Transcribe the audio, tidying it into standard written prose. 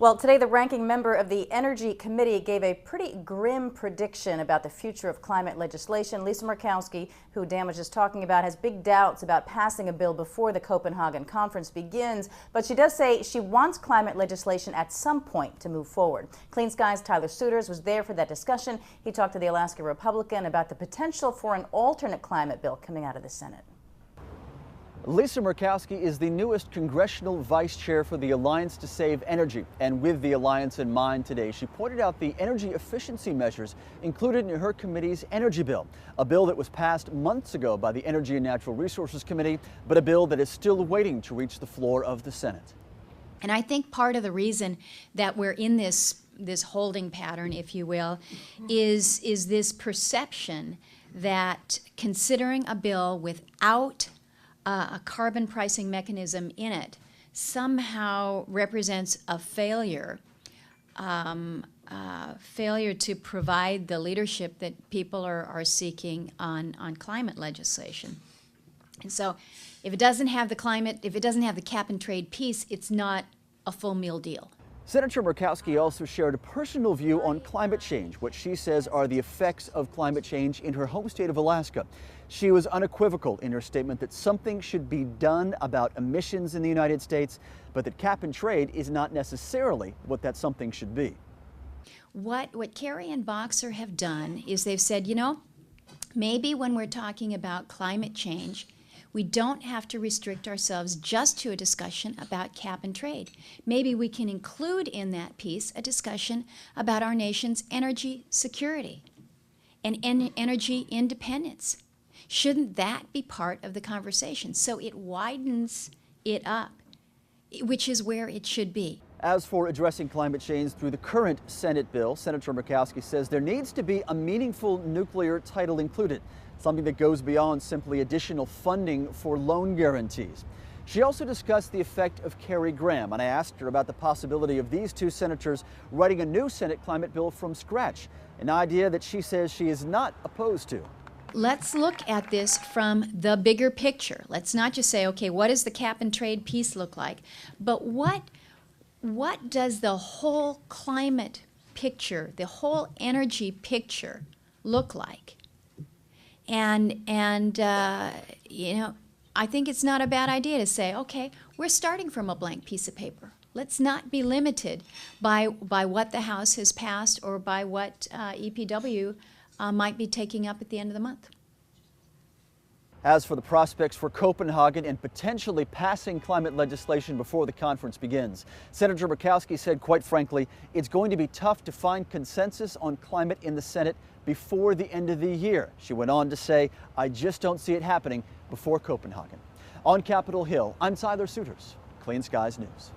Well, today the ranking member of the Energy Committee gave a pretty grim prediction about the future of climate legislation. Lisa Murkowski, who Damage is talking about, has big doubts about passing a bill before the Copenhagen conference begins, but she does say she wants climate legislation at some point to move forward. Clean Sky's Tyler Souters was there for that discussion. He talked to the Alaska Republican about the potential for an alternate climate bill coming out of the Senate. Lisa Murkowski is the newest congressional vice chair for the Alliance to Save Energy. And with the alliance in mind today, she pointed out the energy efficiency measures included in her committee's energy bill, a bill that was passed months ago by the Energy and Natural Resources Committee, but a bill that is still waiting to reach the floor of the Senate. And I think part of the reason that we're in this holding pattern, if you will, is this perception that considering a bill without a carbon pricing mechanism in it somehow represents a failure to provide the leadership that people are seeking on climate legislation. And so if it doesn't have the cap and trade piece, it's not a full meal deal. Senator Murkowski also shared a personal view on climate change, what she says are the effects of climate change in her home state of Alaska. She was unequivocal in her statement that something should be done about emissions in the United States, but that cap and trade is not necessarily what that something should be. What Kerry and Boxer have done is they've said, you know, maybe when we're talking about climate change, we don't have to restrict ourselves just to a discussion about cap and trade. Maybe we can include in that piece a discussion about our nation's energy security and energy independence. Shouldn't that be part of the conversation? So it widens it up, which is where it should be. As for addressing climate change through the current Senate bill, Senator Murkowski says there needs to be a meaningful nuclear title included, something that goes beyond simply additional funding for loan guarantees. She also discussed the effect of Kerry-Graham, and I asked her about the possibility of these two senators writing a new Senate climate bill from scratch, an idea that she says she is not opposed to. Let's look at this from the bigger picture. Let's not just say, okay, what does the cap and trade piece look like? But what does the whole climate picture, the whole energy picture look like? And you know, I think it's not a bad idea to say, okay, we're starting from a blank piece of paper. Let's not be limited by what the House has passed or by what EPW might be taking up at the end of the month. As for the prospects for Copenhagen and potentially passing climate legislation before the conference begins, Senator Murkowski said, quite frankly, it's going to be tough to find consensus on climate in the Senate before the end of the year. She went on to say, I just don't see it happening before Copenhagen. On Capitol Hill, I'm Tyler Souters, Clean Skies News.